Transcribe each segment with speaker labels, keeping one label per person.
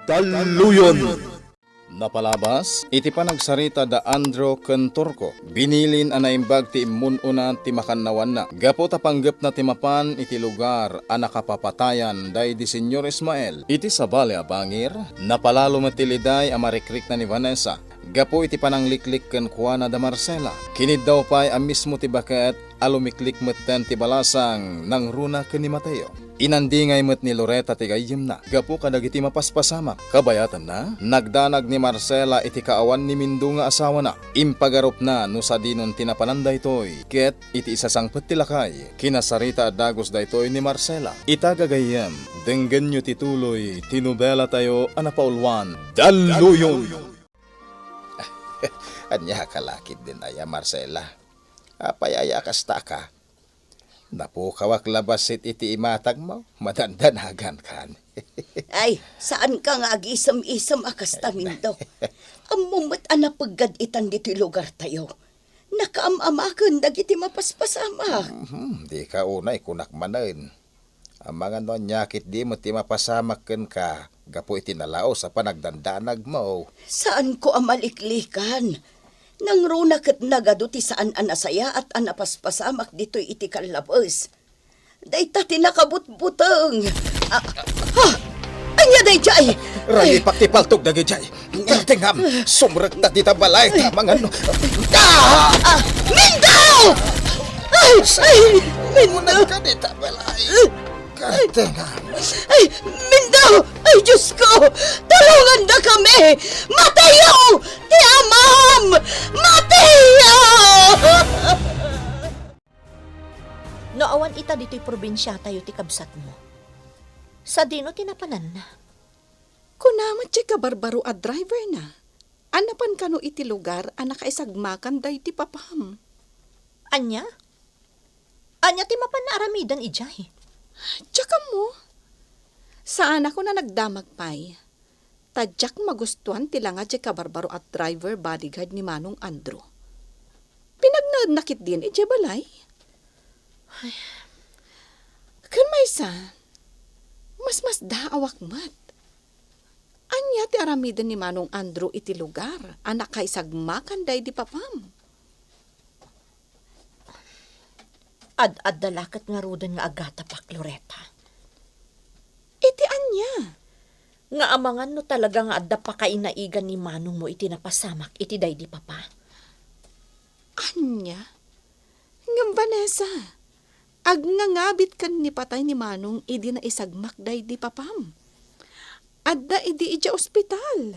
Speaker 1: Daluyon.
Speaker 2: Napalabas, iti panagsarita da Andro Kentorko. Binilin anaimbag ti imununa ti makannawan na. Gapo tapanggap na timapan iti lugar a nakapapatayan day di Senyor Ismael. Iti sabali abangir, napalalo matiliday a marikrik na ni Vanessa. Gapo iti panangliklik ken Juana da Marcela. Kinid daw pa'y ang mismo ti baket alumiklik metten ti balasang nang runa ken ni Mateo. Inandingay met ni Loretta ti gayem na. Gapo kadagiti mapaspasamak. Kabayatan na, nagdanag ni Marcela iti kaawan ni Mindo nga asawa na. Impagarop na no sa dinon tinapanan daytoy. Ket iti isasangpet ti lakay. Kinasarita adagos daytoy ni Marcela. Itagagayem, denggen nyo tituloy, tinubela tayo anapaulwan. Daluyon!
Speaker 3: Anya kalakit din aya Marcela. Apayaya kasta ka. Napukawak labasit iti imatag mo, madandanagan kan.
Speaker 4: Ay, saan ka nga agisam-isam akas tamindo? Amumat anapagad itan dito lugar tayo. Nakaamamakan dagiti mapaspasama.
Speaker 3: Di ka unay kunak manen. Ang mga nyakit di mo ti mapasamaken ka, gapo iti nalao sa panagdandanag mo.
Speaker 4: Saan ko amaliklikan? Nang runa ket nagado ti saan anasaya at anapaspasamak dito'y iti kalabos. Dayta tinakabutbuteng. Anya day jay!
Speaker 3: Rali paktipaltog dagi jay. Tingam, sumrek na dita balay. Mga no.
Speaker 4: Mindaw! Ay, Mindaw!
Speaker 3: Ka dita balay. Tingam.
Speaker 4: Ay, Mindaw! Ay, Diyos ko! Tulungan na kami! Mateo! Ti Amam! Mateo!
Speaker 5: Noawan ita dito'y probinsya tayo ti kabsat mo. Sa dino tinapanan na.
Speaker 6: Kunamat siya kabarbaro at driver na. Anapan kano iti lugar a nakaisagmakan day ti papam.
Speaker 5: Anya? Anya ti mapan na aramidan ijay.
Speaker 6: Tsaka mo. Saan ako na nagdamag pay? Tadyak magustuhan tila nga siya kabarbaro at driver bodyguard ni Manong Andrew. Pinagnadnakit din iti balay. Kan may isa, mas daawak mat. Anya ti aramidan ni Manong Andrew iti lugar, anak kaisagmakan day di papam.
Speaker 5: Ad dalakat nga rudan nga agata pak, Loretta.
Speaker 6: Iti anya.
Speaker 5: Nga amangan no talaga nga adda pa kainaigan ni Manong mo iti napasamak iti day di papa.
Speaker 6: Anya? Ngam Vanessa, agnangabit kan ni patay ni Manong idi na isagmak day di papam. Adda idi ija ospital.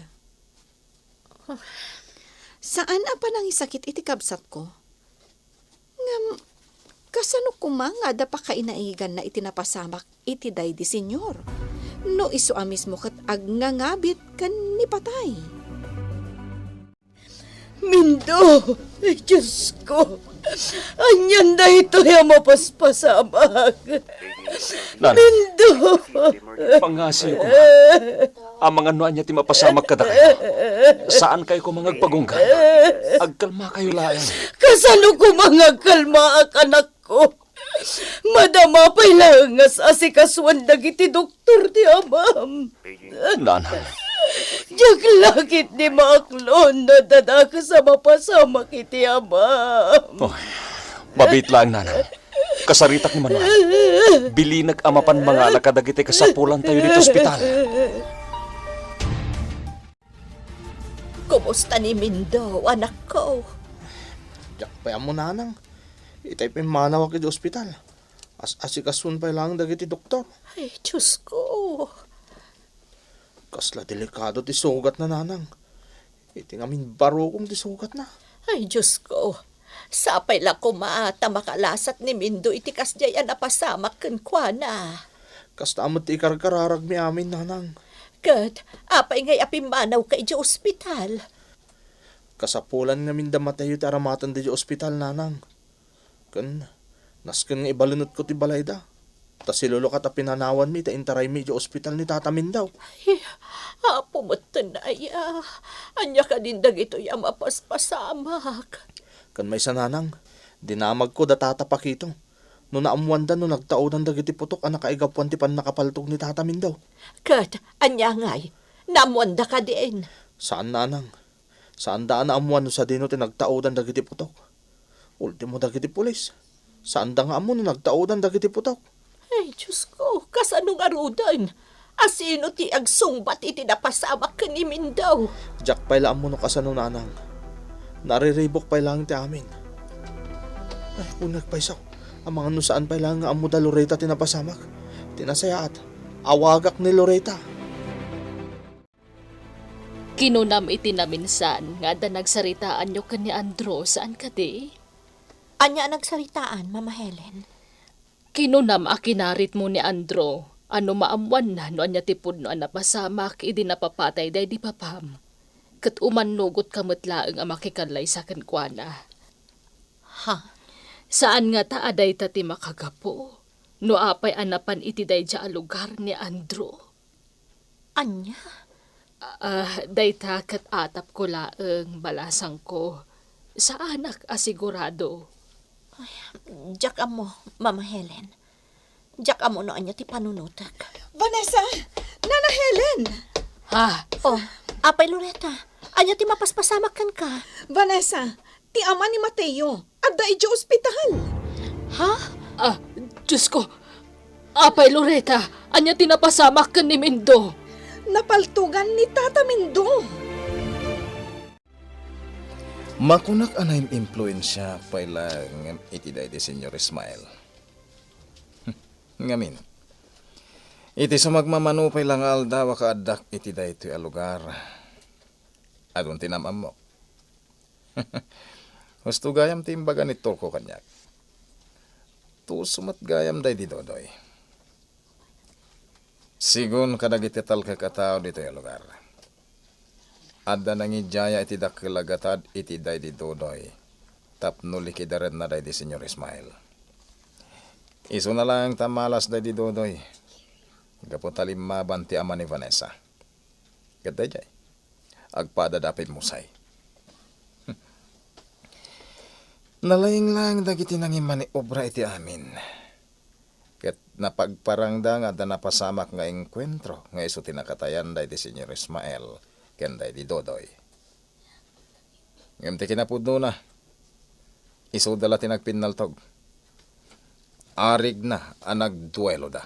Speaker 6: Saan apa nang isakit iti kabsat ko? Ngam, kasano kumanga da pa kainaigan na iti napasamak iti day di senyor. No iso mismo kat agnangabit kan ni patay.
Speaker 4: Mindo! Ay, Diyos ko! Anyan na ito yung mapaspasamak.
Speaker 7: Nan,
Speaker 4: Mindo!
Speaker 7: pangasiyo ko. Ang mga nuan niya ti mapasamag kada kayo. Saan kayo ko mangagpagungga? Agkalma kayo layan.
Speaker 4: Kasano ko mga kalma ak anak ko? Madama pa'y langas asikaswan dagiti doktor ti Amam.
Speaker 7: Nanan,
Speaker 4: Diyak lakit ni Maklon na dadaka sa mapasamak iti Amam.
Speaker 7: mabit lang nanan. Kasaritak ni Manuel. Bilinag amapan mga alakadagiti kasapulan tayo dito ospital.
Speaker 5: Kumusta ni Mindo, anak ko?
Speaker 1: Yak pa mo nanang. Itay pimanaw ako di ospital. Asikasun pa lang dagiti doktor.
Speaker 5: Ay, Diyos ko.
Speaker 1: Kasla delikado ti sugat na nanang. Iti ngamin baro kong ti sugat na.
Speaker 5: Ay, Diyos ko. Sapay la ko maata makalasat ni Mindo iti kasjayan na pasamak kenkwana.
Speaker 1: Kasta amot ti ikarkararag mi amin nanang.
Speaker 5: Kat, apay ngay apimanaw ka iti ospital.
Speaker 1: Kasapulan ngamin damatayo ti aramatan di ospital nanang. Nasken nga ibalunot ko ti balay da. Ta silolo ka ta pinanawan mi ta intaray mi di ospital ni tatamin daw.
Speaker 5: Ay, apo mo tanaya. Anya ka din dagito yung mapaspasamak.
Speaker 1: Kan may sananang, dinamag ko da tatapakito. No naamuanda no nagtao ng dagiti putok ang nakaigapuan ti pan nakapaltog ni tatamin daw.
Speaker 5: Kat, anya ngay, Namuanda ka din.
Speaker 1: Saan nanang? Saan daan na amuan no sa dino tinagtaodan dagiti putok? Ultimo dagiti pulis. Saan da nga amo no nagtaodan dagiti putok?
Speaker 5: Ay, Diyos ko, kasanong arudan? Asino ti agsungbat iti napasamak ka ni Mindaw?
Speaker 1: Jack pay laan mo no kasano nanang. Nariribok pay lang ti amin. Ay, punag paysaw. Ang mga no saan pay lang nga amo da Loreta tinapasamak. Tinasayaat. Awagak ni Loreta.
Speaker 8: Kinunam iti naminsan nga da nagsaritaan nyo kanya Andro saan ka di?
Speaker 5: Anya nagsaritaan, Mama Helen?
Speaker 8: Kinunam akinarit mo ni Andro. Ano maamuan na no anya tipod no anapasamak idi napapatay day di papam. Kat umanugot kamatlaang ang makikanlay sa kankwana.
Speaker 5: Ha?
Speaker 8: Saan nga ta aday ta ti makagapo? No apay anapan iti day dya lugar ni Andro.
Speaker 5: Anya?
Speaker 8: Day ta kat atap ko laang balasang ko. Sa anak asigurado.
Speaker 5: Jack amo, Mama Helen. Jack amo no anya ti panunutak.
Speaker 6: Vanessa! Nana Helen!
Speaker 8: Ha?
Speaker 5: Oh, apay Loreta. Anya ti mapaspasamak kan ka.
Speaker 6: Vanessa, ti ama ni Mateo. Adda iti ospital.
Speaker 5: Ha?
Speaker 8: Diyos ko. Apay Loreta, anya tinapasamak ka ni Mindo.
Speaker 6: Napaltugan ni Tata Mindo.
Speaker 2: Makunak anay impluensya pailang iti day di Senyor Ismael. Ngamin. Iti sa magmamanupay lang alda wakaadak iti day ito lugar. Adun tinamam mo. Husto gayam timbaga ni Turko kanyak. Tu sumat gayam day di Dodoy. Sigun kadagitital kakatao dito yung lugar. Adda nangijaya iti dakilagatad iti day di Dodoy. Tapno likidaran na day di Senyor Ismael. Iso na lang tamalas day di Dodoy. Gapotalimaban ti ama ni Vanessa. Gaday jay. Agpadadapit musay. Nalaying lang dagiti nangimani obra iti amin. Ket napagparangda nga da napasamak nga engkwentro nga iso tinakatayan day di Senyor Ismael ken day di Dodoy. Ngem ti kinapudno na. Iso dala tinagpinnaltog. Arig na anag duelo da.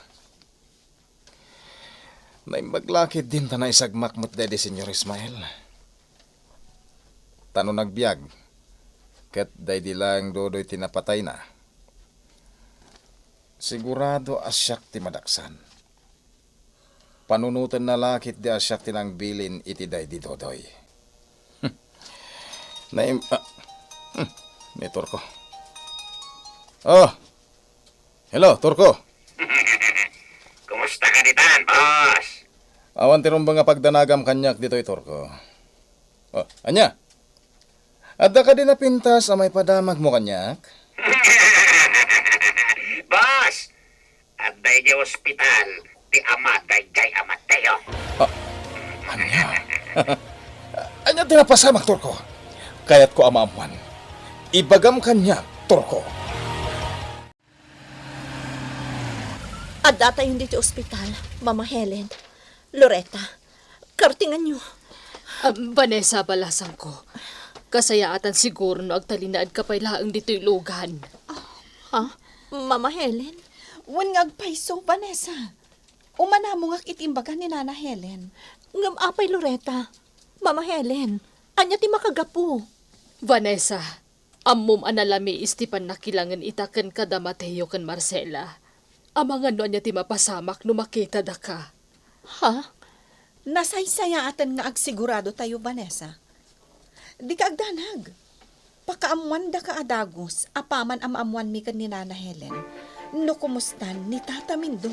Speaker 2: Naimbaglakid din ta na isagmakmat day di Senyor Ismael. Tano nagbiag. Ket day di lang Dodoy tinapatay na. Sigurado asyak ti madaksan. Panunutan na lakit di asyak ti nang bilin iti day di Dodoy. May Turko. Oh! Hello, Turko!
Speaker 3: Kumusta ka ditan, boss?
Speaker 2: Awan ti rumba nga pagdanagam kanyak dito Turko. Oh, anya? Adda ka din napintas sa may padamag mo kanyak?
Speaker 3: Boss! At day di ospital, ti ama day amat tayo.
Speaker 2: Anya? Anya tinapasamak, Turko? Kaya't ko amaamuan. Ibagam kanya, Turko.
Speaker 5: At data yung dito ospital, Mama Helen. Loreta, kartingan nyo.
Speaker 8: Vanessa, balasang ko. Kasayaatan siguro no agtalinaad ka pa'y laang dito'y lugan.
Speaker 5: Ha? Mama Helen?
Speaker 6: Wan nga agpaiso, Vanessa. Umana mo nga itimbaga ni Nana Helen.
Speaker 5: Ngam apay Loreta. Mama Helen, anya ti makagapu.
Speaker 8: Vanessa, ammom analami istipan na kilangan itaken kada Mateo ken Marcela. Amangan no anya ti mapasamak no makita da ka.
Speaker 5: Ha?
Speaker 6: Nasaysayatan nga agsigurado tayo, Vanessa. Di ka agdanag. Pakaamuan da ka adagos, apaman amaamuan mi kan ni Nana Helen. No kumustan ni Tata Mindo.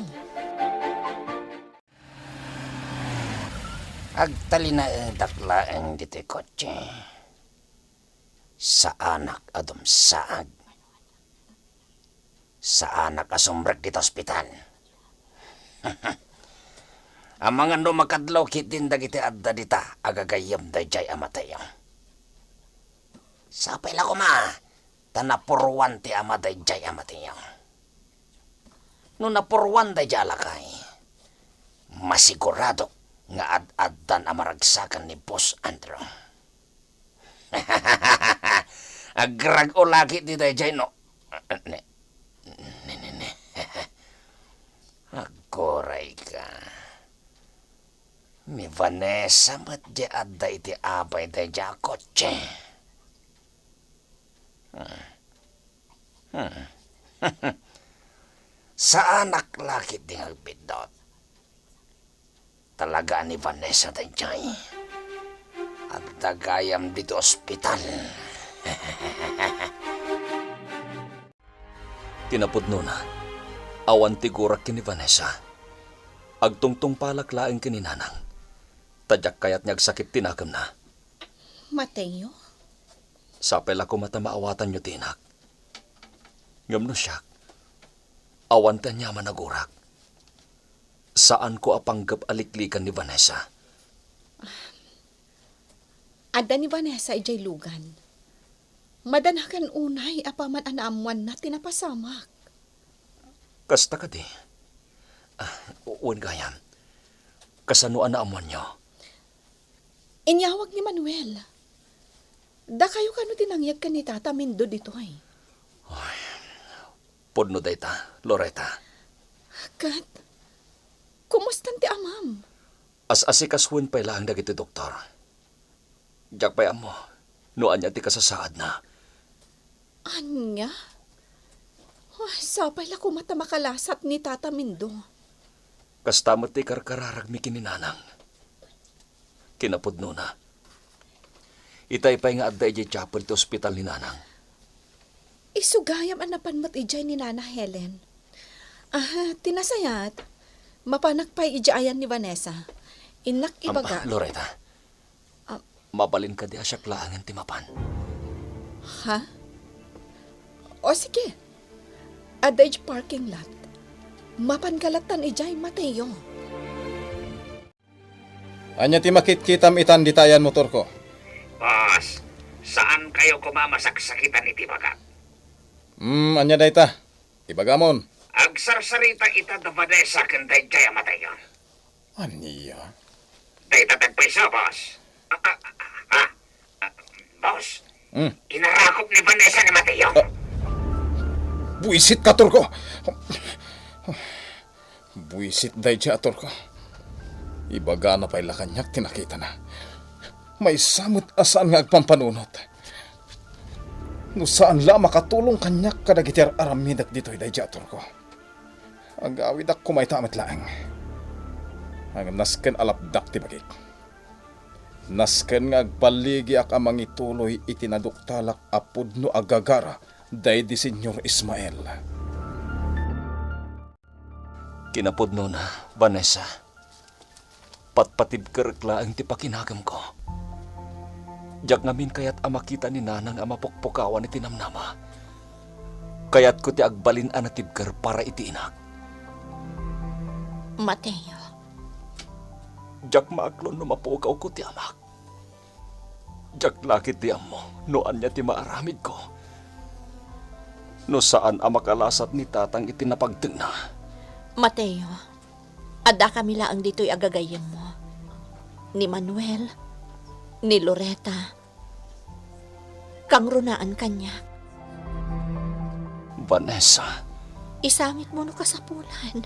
Speaker 9: Agtalina dakla ang dito'y kotse. Sa anak adum saag. Sa anak asumbrek dito ospital. Ang mga no makadlaw kitin dagiti adda dita agagayam da jay amatayo. Sapay la ko ma, tanapurwan ti ama da jay amatayo. No napurwan da jay alakay, masigurado nga ad-addan amaragsakan ni Boss Andrew. Agrag o lagi di dayjay no. Ne. Agoray ka. Mi Vanessa mat di adda iti abay dayjay kotse. Sa anak laki di agbidot. Talaga ni Vanessa dayjay. At dagayam dito ospital.
Speaker 7: Tinapudno na. Awan tigurak kini Vanessa. Agtungtong palaklaing kininanang. Tadyak kayat niyag sakit tinagam na.
Speaker 6: Mateo?
Speaker 7: Sapel ako matamaawatan niyo tinak. Ngamno siya. Awan ta niya managurak. Saan ko apanggap aliklikan ni Vanessa?
Speaker 6: Ada ni Vanessa ijay lugan. Madanakan unay apaman anaamuan na tinapasamak.
Speaker 7: Kasta ka di. Uwan gayam. Kasano anaamuan niyo?
Speaker 6: Inyawag ni Manuel. Da kayo kano tinangyag ka ni Tata Mindo dito ay.
Speaker 7: Podno dayta, Loretta.
Speaker 6: Kat, kumustan ti amam?
Speaker 7: As-asikaswen pa ilang dagiti doktor. Diyak pa mo, noan niya ti kasasaad na.
Speaker 6: Anya? Sapay la kumata makalasat ni Tata Mindo.
Speaker 7: Kastamot ti karkararag mi kininanang. Kinapudno na. Itay pa nga adda ijay chapel ti ospital ni nanang.
Speaker 6: Isugayam anapan mat ijay ni Nana Helen. Tinasayat. Mapanakpay ijayan ni Vanessa. Inak ibaga.
Speaker 7: Loretta. Mabalin ka di asyak laangan ti mapan.
Speaker 6: Ha? O sige. Adage parking lot. Mapangalatan ijay Mateo.
Speaker 2: Anya ti makit-kitam itan ditayan motor ko.
Speaker 9: Boss, saan kayo kumamasaksakitan iti baga?
Speaker 2: Anya dayta. Ibagamon.
Speaker 9: Agsarsarita ita da Vanessa ken dayjay amatayon.
Speaker 2: Aniya?
Speaker 9: Dayta tagpaysa, boss. Boss, inarakop ni Vanessa ni Mateo.
Speaker 2: Buisit ka, Turko! Buisit dayjay Turko. Ibaga na pa'y lakanyak tinakita na. May samot asaan nga agpampanunot. No saan la makatulong kanyak kadagitir aramidak dito'y dayjay Turko. Agawid ak kumaytamat laang. Ang nasken alapdak ti bagik. Nasken nga agbaligi ak amang ituloy itinaduktalak apud no agagara day di Senyor Ismael.
Speaker 7: Kinapudno na, Vanessa. Patpatid kerklaang ti pakinagam ko. Diyak ngamin kayat amakita ni nanang amapokpokawan iti namnama. Kayat ko ti agbalin anatibker para iti inak.
Speaker 5: Mateo,
Speaker 7: Diyak maaklon no mapukaw ko ti amak. Diyak lakit ti amo, noan niya ti maaramid ko. No saan amakalasat ni tatang itinapagteng na.
Speaker 5: Mateo, ada kami laang dito'y agagayin mo. Ni Manuel, ni Loretta, kang runaan kanya.
Speaker 7: Vanessa,
Speaker 5: Isangit mo no kasapulan.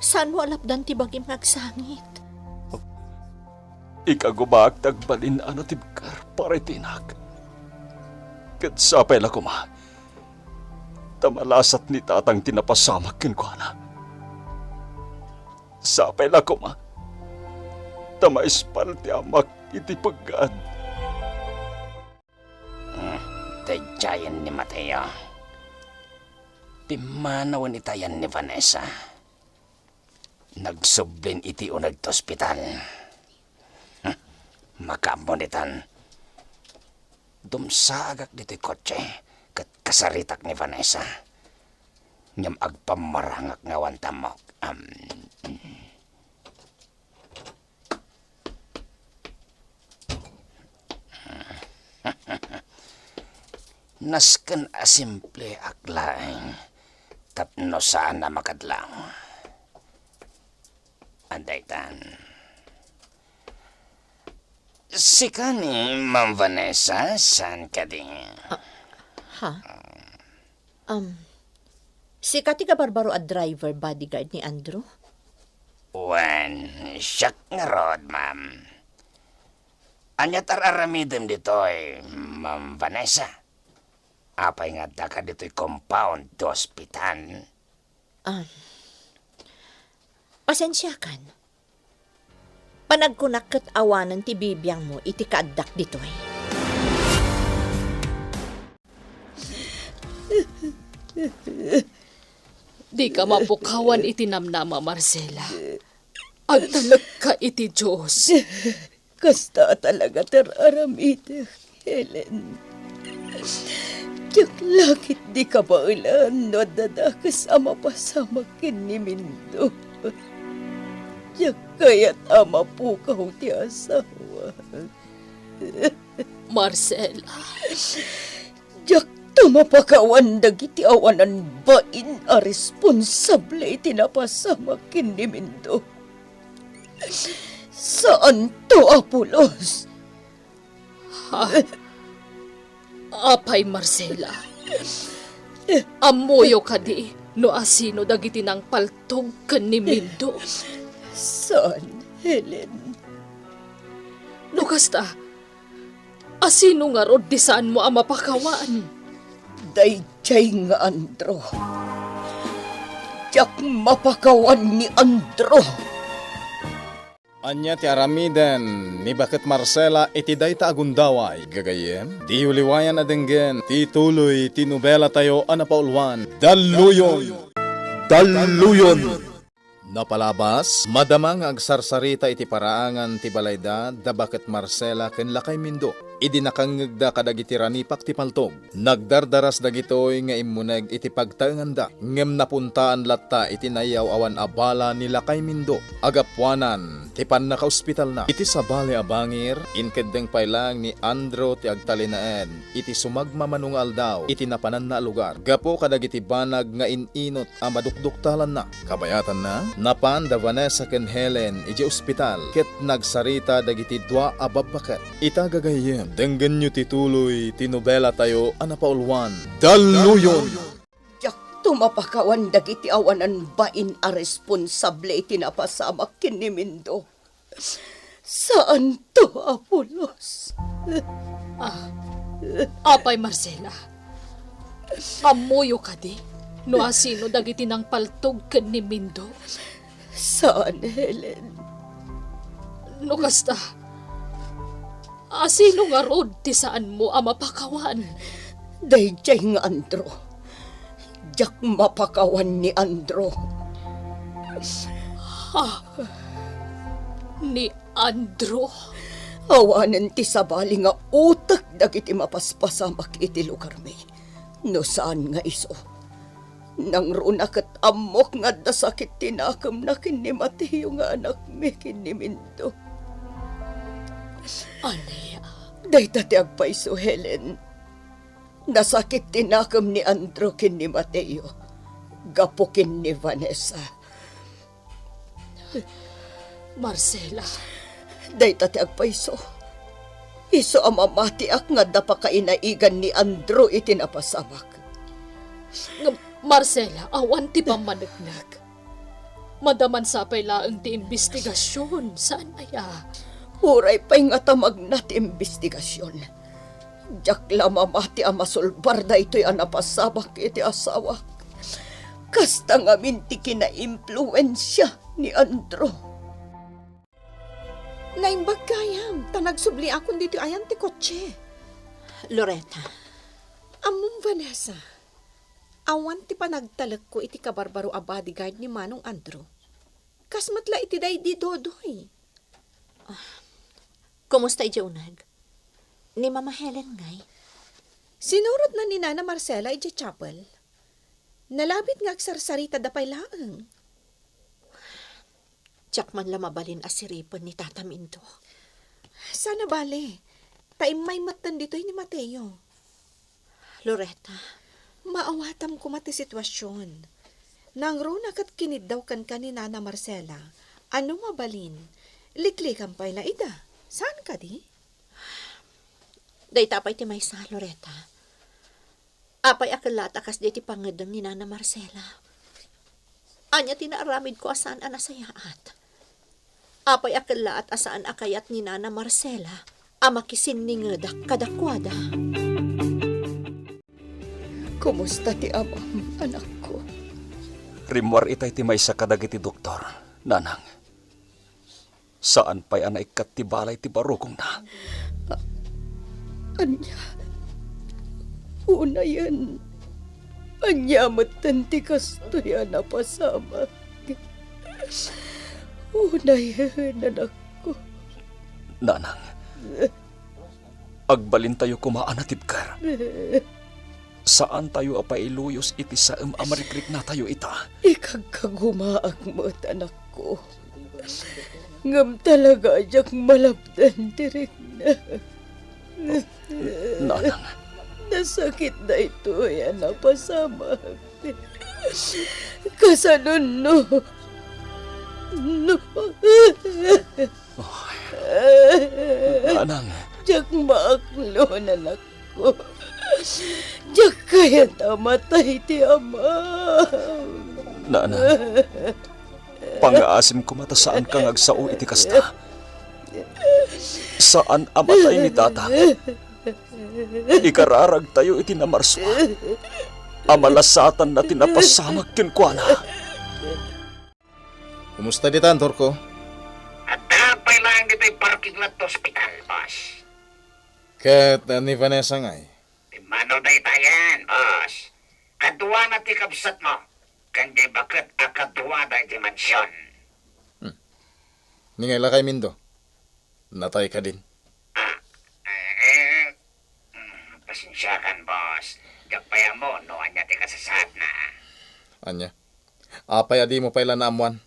Speaker 5: Saan mo alapdan ti bagim nagsangit?
Speaker 7: ikagubak tagbalin anatibkar para itinak. Kat sapay la kuma. Tamalasat ni tatang tinapasamak kinkwana. Sapay la kuma. Tamaispal ti amak iti pagad.
Speaker 9: Dayjayan ni Mateo. Timanawan itayan ni Vanessa. Nagsublin iti unag to ospital. Makambonitan. Dumsagak dito'y kotse kat kasaritak ni Vanessa. Ngam agpamarangak nga wantamok. Nasken asimple aglaeng tapno saan na makadlang. Andaytan. Si kani, Ma'am Vanessa, saan ka din?
Speaker 5: Ha? Si Kati ka Barbaro a driver bodyguard ni Andrew?
Speaker 9: Wan, siyak nga rod, ma'am. Anyat aramidem dito'y, Ma'am Vanessa. Apay nga da ka dito'y compound do hospital.
Speaker 5: Pasensya kan. Panagkunak kat awanan ti bibiyang mo iti kaaddak ditoy.
Speaker 8: Di ka mapukawan iti namnama, Marcela. Agtalag ka iti Diyos.
Speaker 4: Kasta talaga aramid, Helen. Yak lakit di ka ba ulan no dadakas ama pasama kinimindo. Yak kaya't ama po ka ti asawa.
Speaker 8: Marcela,
Speaker 4: Yak tumapakawan dagiti awanan bain a responsable iti napasama kinimindo. Saan to, Apolos?
Speaker 8: apay Marcela. Amuyo ka di, no asino dagiti nang paltog ken ni Mindo.
Speaker 4: Saan, Helen?
Speaker 8: No kasta, asino nga rod di saan mo ang mapakawan?
Speaker 4: Dayjay nga Andro. Yak mapakawan ni Andro.
Speaker 2: Anya ti aramiden, ni bakit Marcela iti dayta agundaway. Gagayem, di uliwayan na denggen, ti tuloy, ti nobela tayo anapaulwan. Daluyon! Daluyon! Napalabas, madamang agsarsarita iti paraangan ti balayda, da bakit Marcela ken lakay Mindo. Idi nakangagda kadagiti ranipak ti paltog. Nagdardaras dagitoy nga immuneg iti pagtaenganda. Ngem napuntaan latta iti nayaw awan abala ni lakay Mindo. Agapwanan, ti pan naka-ospital na. Iti sabali abangir, inkedeng pailang ni Andrew ti agtalinaen. Iti sumagmamanungal daw, iti napanan na lugar. Gapo kadagiti banag nga ininot a madukduktalan na. Kabayatan na, napan da Vanessa ken Helen iti ospital. Ket nagsarita dagiti dua ababakat. Itagagayem, denggen nyo tituloy, tinobela tayo anapaulwan. Daluyon!
Speaker 4: Yak tumapakawan dagiti awanan bain a responsable iti napasamak kinimindo. Saan to, Apolos?
Speaker 8: Apay Marcela, amuyo ka di, no asino dagiti nang paltog ken ni Mindo.
Speaker 4: Saan, Helen?
Speaker 8: No kasta, asino nga rod ti saan mo ang mapakawan?
Speaker 4: Dayjay nga Andro. Jak mapakawan ni Andro.
Speaker 8: Ni Andrew?
Speaker 4: Awanan ti sabali nga utak dagiti mapaspasamak iti lugar mi. No saan nga iso? Nang runa kat amok nga dasakit tinakam na kini Mateo nga anak mi kini Mindo.
Speaker 8: Ane,
Speaker 4: Dayta ti agpaiso, Helen. Nasakit tinakam ni Andrew kin ni Mateo. Gapukin ni Vanessa.
Speaker 8: Marcela,
Speaker 4: Dayta ti agpaiso. Iso ang mamati ak nga dapa kainaigan ni Andrew iti napasamak.
Speaker 8: Marcela, awan ti pamanagnag. Madaman sapay laeng ti investigasyon. Saan aya?
Speaker 4: Huray pa'y nga tamag na ti investigasyon. Diyak lamamati ang masulbar da ito'y anapasabak iti asawak. Kasta nga minti kina-impluensya ni Andrew.
Speaker 6: Naimbag kayam, tanagsubli akong dito ayan ti kotse.
Speaker 5: Loretta,
Speaker 6: Among Vanessa, awan ti panagtalag ko iti kabarbaro a bodyguard ni Manong Andrew. Kasmatla iti day di dodoy.
Speaker 5: kumusta iti unag? Ni Mama Helen ngay?
Speaker 6: Sinurot na ni Nana Marcela iti chapel. Nalabit nga agsarsarita dapay laeng.
Speaker 5: Tiyak man lamabalin asiripan ni Tata Mindo.
Speaker 6: Sana bale, taimay matan dito'y ni Mateo.
Speaker 5: Loretta,
Speaker 6: Maawatam ko mati sitwasyon. Nang runa kat kinidaw kan ni Nana Marcela, ano mabalin, liklikan pa'y laida. Saan ka di?
Speaker 5: Day tapay ti maysa, Loretta. Apay akalat akas di ti pangadang ni Nana Marcela. Anya tinaaramid ko asaan anasayaat. Apay akalat asaan akayat ni Nana Marcela amakisin ni ngadak kadakwada.
Speaker 4: Kumusta ti amam, anak ko?
Speaker 7: Rimwar itay ti maysa kadagiti doktor, nanang. Saan pa'y ana ikat ti balay ti barukong na?
Speaker 4: Anya, una yan. Anya matanti kastoy na pasama. Una yan, anak ko.
Speaker 7: Nanang, agbalin tayo kumaanatibkar. Saan tayo apailuyos iti sa amarikrik na tayo ita?
Speaker 4: Ikagkagumaak mo, anak ko. Ngam talaga ajak malabdan direk na.
Speaker 7: Nanang,
Speaker 4: Nasakit na ito, yan napasama. Kasanon, no. No.
Speaker 7: nanang,
Speaker 4: Diyak maaklo, anak ko. Diyak kaya tamatay ti ama.
Speaker 7: nanang. Pangaasim ko mata saan kang agsao iti kasta. Saan amatay ni tata? Ikararag tayo iti namarswa. Amalasatan na tinapasamag kinkwana.
Speaker 2: Kumusta ditan, Torko?
Speaker 9: At tapay lang dito'y parking lot hospital, boss.
Speaker 2: Ket ni Vanessa ngay.
Speaker 9: Mano day tayan, boss. Kadwa na ti kabsat mo. Kandi bakit akadwa da di mansyon.
Speaker 2: Ningay lakay Mindo. Natay ka din.
Speaker 9: Pasensyakan, boss. Dagpaya mo, no, anya ti kasasad na.
Speaker 2: Anya. Apay adi mo payla na amuan.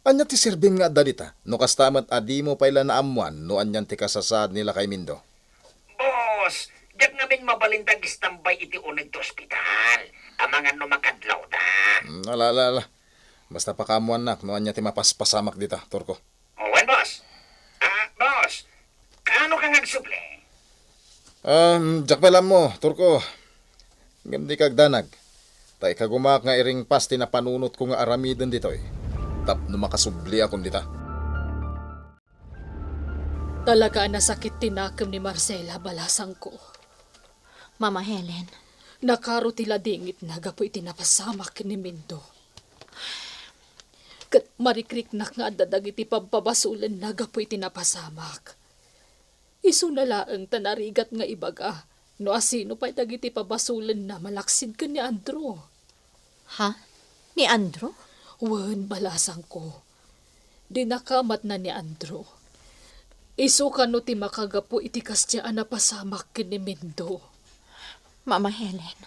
Speaker 2: Anya ti sirbin nga dalita. No kastamat adi mo payla na amuan no anyan ti kasasad nila kay Mindo.
Speaker 9: Boss, dag namin mabalintag istambay iti uneg to ospital. Amangan no makadlaw da.
Speaker 2: Alala. Basta pa kamuan nak no anya ti mapaspasamak dita, Torko.
Speaker 9: Owen, boss. Boss, kaano ka nagsuple?
Speaker 2: Jak pala mo, Turko. Gandi kag danag. Tay kagumak nga iring pasti na panunot ko nga aramiden dito eh. Tap no makasubli akong dita.
Speaker 8: Talaga nasakit tinakam ni Marcela balasang ko.
Speaker 5: Mama Helen,
Speaker 8: Nakaro tila dingit na gapo itinapasamak ni Mindo. Kat marikrik na nga dadag iti pampabasulan na gapo itinapasamak. Isu na laang tanarigat nga ibaga, no asino pa'y dagiti pabasulan na malaksid ka ni Andro.
Speaker 5: ha? Ni Andro?
Speaker 8: Wan, balasang ko. Dinakamat na ni Andro. Isu ka no ti makagapo iti kastyaan na pasamak ni Mindo.
Speaker 5: Mama Helen,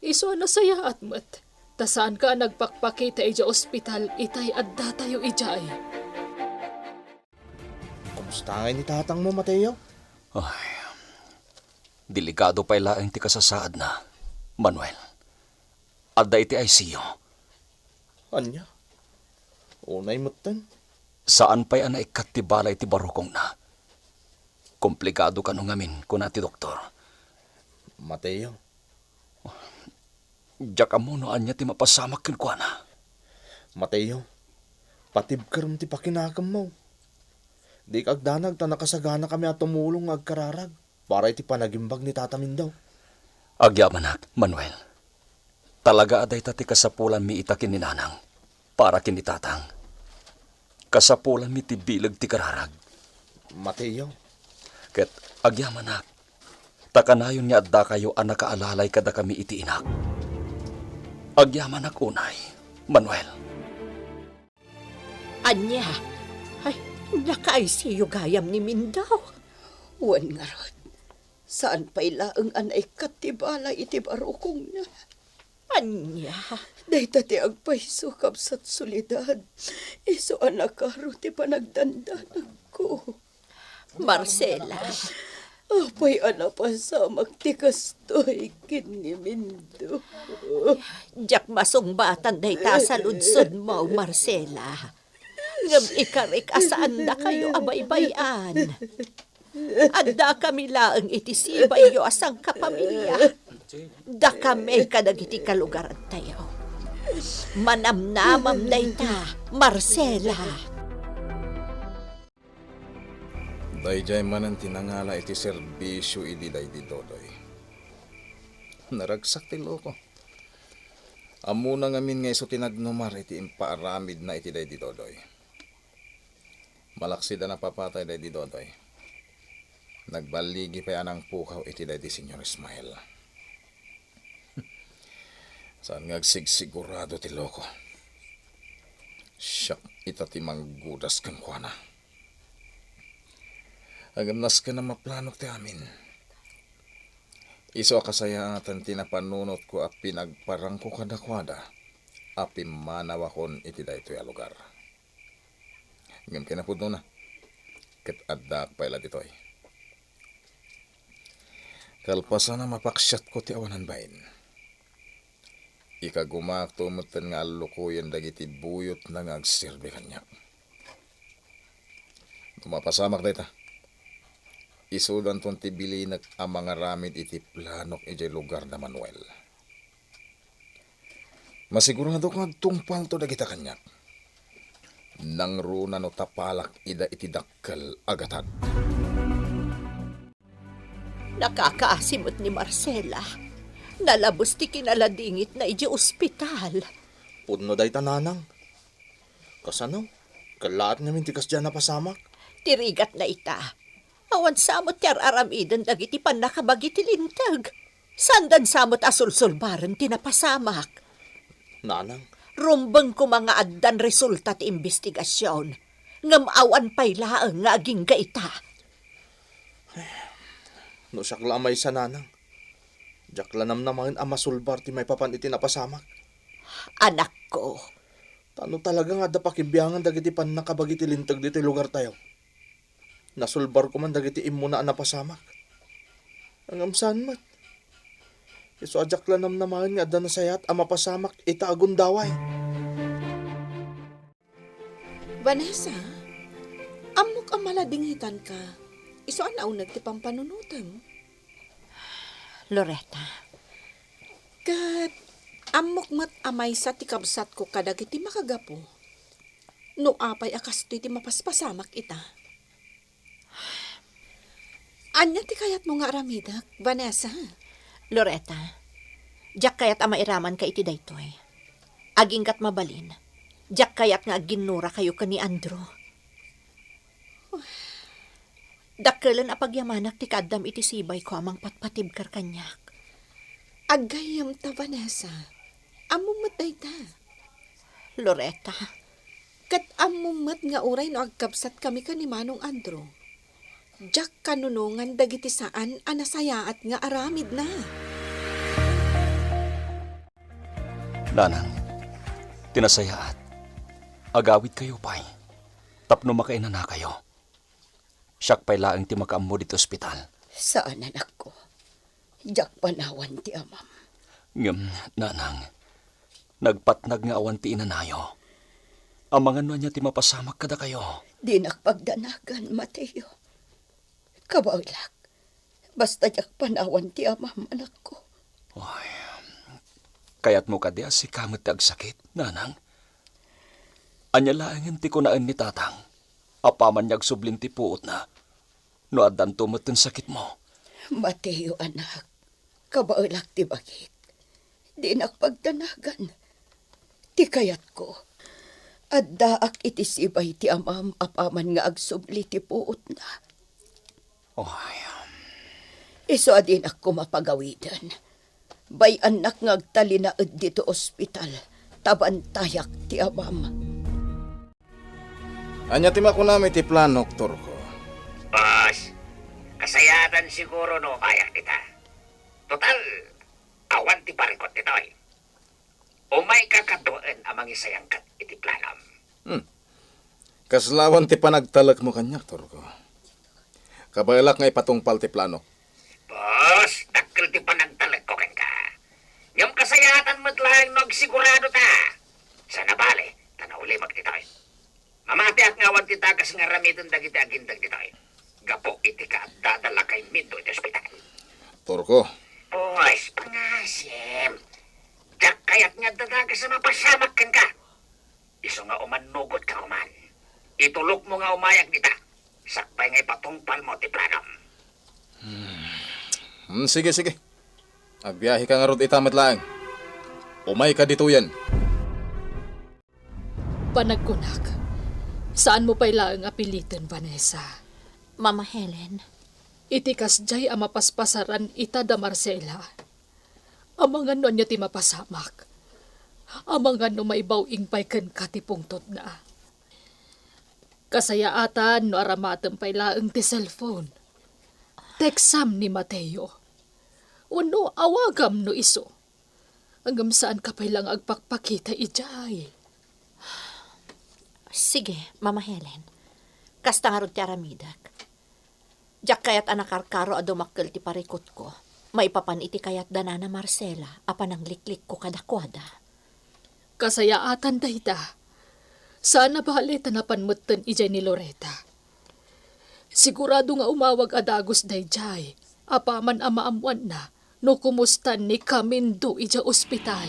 Speaker 8: Isu na saya at mat. Tasaan ka nagpakpakita ija ospital itay adda tayo ijay.
Speaker 1: Kumusta nga ni tatang mo, Mateo?
Speaker 7: Ay, delikado pa'y laing ti kasasaad na, Manuel. Adda iti ICU.
Speaker 1: Anya? Unay mutan.
Speaker 7: Saan pa'y ana ikat ti balay ti barukong na? Komplikado ka nung amin kung ti doktor.
Speaker 1: Mateo,
Speaker 7: Diyak amuno anya ti mapasamak kinkwana.
Speaker 1: Mateo, patibkaram ti pakinakam mo. Di kagdanag ta nakasagana kami at tumulong agkararag para iti panagimbag ni Tata Mindaw.
Speaker 7: Agyamanak, Manuel. Talaga aday ti kasapulan mi itakin ni nanang para kinitatang. Kasapulan mi ti bilag ti kararag.
Speaker 1: Mateo,
Speaker 7: Ket agyamanak. Takanayon niya adda kayo ang nakaalalay kada kami iti inak. Agyamanak unay, Manuel.
Speaker 4: Anya, ay, naka-ICU gayam ni Mindaw. Wan nga ron. Saan pa'y laang anay katibala iti barukong na. Anya, day tati agpaiso kapsat solidad. Iso anak karo ti panagdandanag ko.
Speaker 5: Marcela,
Speaker 4: Apay anak pasamak ti kastoy kini Mindo.
Speaker 5: diyak masungbatan day ta sa lunsod mo, Marcela. Ngam ikarik asaan na kayo abaybayan. Adda kami laeng iti sibay yo asang kapamilya. Da kami kadagiti kalugaran tayo. Manamnamam na ita, Marcela.
Speaker 2: Dayjay man ang tinangala iti serbisyo idi daydi Dodoy. Naragsak ti loko. Amuna ngamin nga iso tinagnomar iti impaaramid na iti daydi Dodoy. Malaksid na napapatay daydi Dodoy. Nagbaligi pa anang pukaw iti daydi Senyor Ismael. Saan ngagsigsigurado ti loko? Siyak ita ti manggudas kan kuana. Agamnas ka na maplanok ti amin. Iso akasayaatan tinapanunot ko at pinagparang ko kadakwada. Api manawakon iti daytoy a lugar. Ngam kinapudno na. Ket adda payla ditoy. Kalpasan na mapaksyat ko ti awanan bayin. Ikagumak tumuten nga alukuyan dagiti buyot na ngagsirbi kanya. Tumapasamak dayta. Isudan ton ti bilinak ang mga ramid iti planok iti lugar na Manuel. Masigurado kang tungpal to dagita kanyak. Nang runa no tapalak ida iti dakkel agatan.
Speaker 5: Nakakaasimot ni Marcela. Nalabos ti kinaladingit na iti ospital.
Speaker 1: Pudno day tananang. Kasano? Kalaat namin tikas dyan napasamak.
Speaker 5: Tirigat na ita. Awan samot ti aramidan dagiti panakabagi ti lintag. Sandan samot asulsulbaran ti napasamak.
Speaker 1: Nanang,
Speaker 5: Rumbang ko mga addan resulta ti investigasyon. Ngamawan pa'y laang nga aging gaita.
Speaker 1: no siya lamay sa nanang. Diyak lanam naman ang masulbar ti may papan iti napasamak.
Speaker 5: Anak ko,
Speaker 1: Tano talaga nga da pakibiyangan dagiti pan nakabagi ti lintag dito lugar tayo. Nasulbar ko man dagiti imuna ang napasamak. Ang amsan mat. Iso ajak lanam naman nga da nasayat ang mapasamak ita agundaway.
Speaker 6: Vanessa, amok ang maladinghitan ka. Iso ang naunag ti pampanunutan.
Speaker 5: Loretta,
Speaker 6: Kat amok mat amay sa ti kabsat ko kadagiti makagapo. No apay akas ti mapaspasamak ita. Anya ti kayat mo nga aramidak, Vanessa?
Speaker 5: Loretta, jak kayat ama iraman ka iti daytoy. Aging kat mabalin, jak kayat nga ginura kayo ka ni Andrew. Dakkelan a pagyamanak ti kaddam iti sibay ko amang patpatibkar kanyak.
Speaker 6: Agayam ta, Vanessa. Amumat day ta.
Speaker 5: Loretta,
Speaker 6: Kat amumat nga uray no agkabsat kami ka ni Manong Andrew. Jak kanunungan dagiti saan anasayaat nga aramid na.
Speaker 7: Nanang, tinasayaat. Agawid kayo pa'y. Tapno makainan na kayo. Siyak pa'y laang ti makaammo dito ospital.
Speaker 4: Saan anak ko? Jak panawan ti amam.
Speaker 7: Ngem, nanang, nagpatnag nga awan ti inanayo. Amangan na niya ti mapasamak kada kayo.
Speaker 4: Di nakpagdanagan, Mateo. Kabawlak. Basta jak panawan ti amam, anak ko.
Speaker 7: Ay, kaya't mo kadya si kamot agsakit, nanang. Anya laangin ti kunaan ni tatang. Apaman niyag sublin ti puot na. No adan tumutun sakit mo.
Speaker 4: Mateo, anak. Kabawlak ti bakit. Di nakpagdanagan. Ti kayat ko. Addaak iti sibay ti amam apaman nga agsubli ti puot na.
Speaker 7: Ay,
Speaker 4: Iso adin ako mapagawidan. Bay anak nga agtalinaed dito ospital. Tabantayak ti amam.
Speaker 2: Anya ti makunami ti planok, Torko.
Speaker 9: Boss, kasayatan siguro no kaya kita. Total, awan ti parikot nito eh. Umay kakadoan amang isayangkat iti planam.
Speaker 2: Kaslawan ti panagtalak mo kanyak, Torko. Kabailak nga ipatungpal ti plano.
Speaker 9: Boss, dakkel ti panagtalag ko ken ka. Ngam kasayatan mo't lang nagsigurado ta. Sa nabali, tanauli magtitoy. Mamati at ngawan ti takas nga ramidon dagiti agindag ditoy. gapo iti ka dadala kay Mindo iti ospital.
Speaker 2: Torko,
Speaker 9: Boys, pangasim. Dak kayat nga dadaga sa mapasamak kan ka. Iso nga umanugot ka uman. Itulok mo nga umayag nita. Sakpay nga ipatungpal mo ti planom.
Speaker 2: sige. Agbiyahe ka nga rod itamat lang. Umay ka dito yan.
Speaker 8: Panagkunak, saan mo pailaang apilitan, Vanessa?
Speaker 5: Mama Helen,
Speaker 8: Itikas jay ang mapaspasaran ita da Marcela. Amangan no niya ti mapasamak. Amangan no maibawing pay ken katipungtot na. Kasayaatan no aramatan pailaang ti cellphone. Teksam ni Mateo. Wano awagam no iso. Hanggang saan ka pailang agpakpakita ijay.
Speaker 5: sige, Mama Helen. Kasta nga rod ti aramidak. Diyak kayat anakarkaro a dumakkel ti parikot ko. Maipapan iti kayat danana Marcela, apan ang liklik ko kadakwada.
Speaker 8: Kasayaatan dayta. Sana bahalita na panmutten ijay ni Loretta. Sigurado nga umawag adagos dayjay. Apaman amaamuan na no kumustan ni Kamindo ija ospital.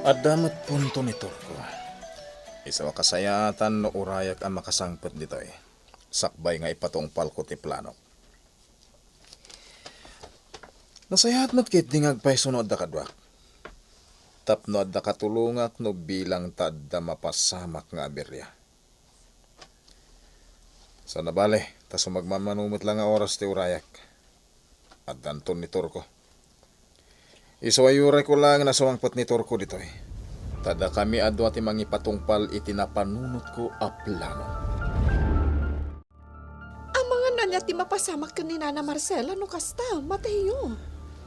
Speaker 2: Adamat punto ni Torko. Isa wa kasayatan no urayak ang makasangpet dito eh. Sakbay nga ipatungpal ko ti plano. Nasayahat mo't kit dingag pa'y sunod da kadwak. Tapno da katulungak no bilang tadda mapasamak nga aberya. Sa nabale, taso magmamanumot lang nga oras ti urayak. At danton ni Torko. Isawayuray ko lang na sumangpot ni Torko dito eh. Tada kami adwa ti mangipatungpal iti napanunot ko a plano.
Speaker 6: Ang mga nanya ti mapasamak ka ni Nana Marcela no kasta, Mateo.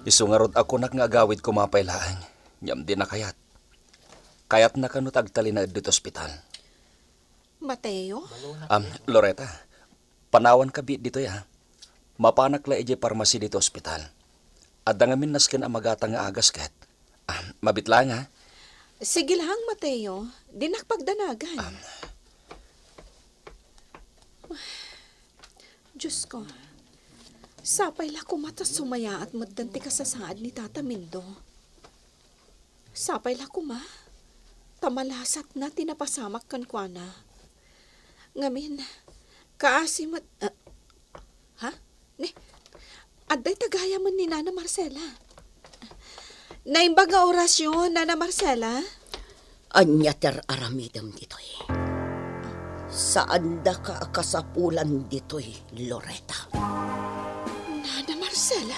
Speaker 7: Isu nga rod ako nga agawid ko mapailaan. Nyam din na kayat. Kayat na kanut agtali na dito ospital.
Speaker 6: Mateo?
Speaker 7: Loretta, panawan ka bit dito ya. Mapanak la ije parmasi dito ospital. At dangamin nasken ang magatang nga agas ket. Mabit lang ha.
Speaker 6: Sige lang, Mateo. Dinakpagdanagan. Diyos ko. Sapay la kumata sumaya at magdanti ka sa saad ni Tata Mindo. Sapay la kuma. Tamalasat na tinapasamak kan kwa na. Ngamin, kaasimat... ha? Ne? Aday tagaya man ni Nana Marcela. Naimbaga orasyon, Nana Marcela?
Speaker 4: Anya ter aramidam ditoy. Saan da ka kasapulan ditoy, Loretta?
Speaker 6: Nana Marcela?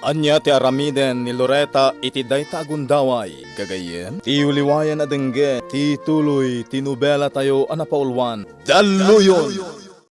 Speaker 2: Anya ti aramiden ni Loretta iti dayta agundaway. Gagayen, ti uliwayan adengge, ti tuloy, ti nobela tayo anapaulwan. Daluyon!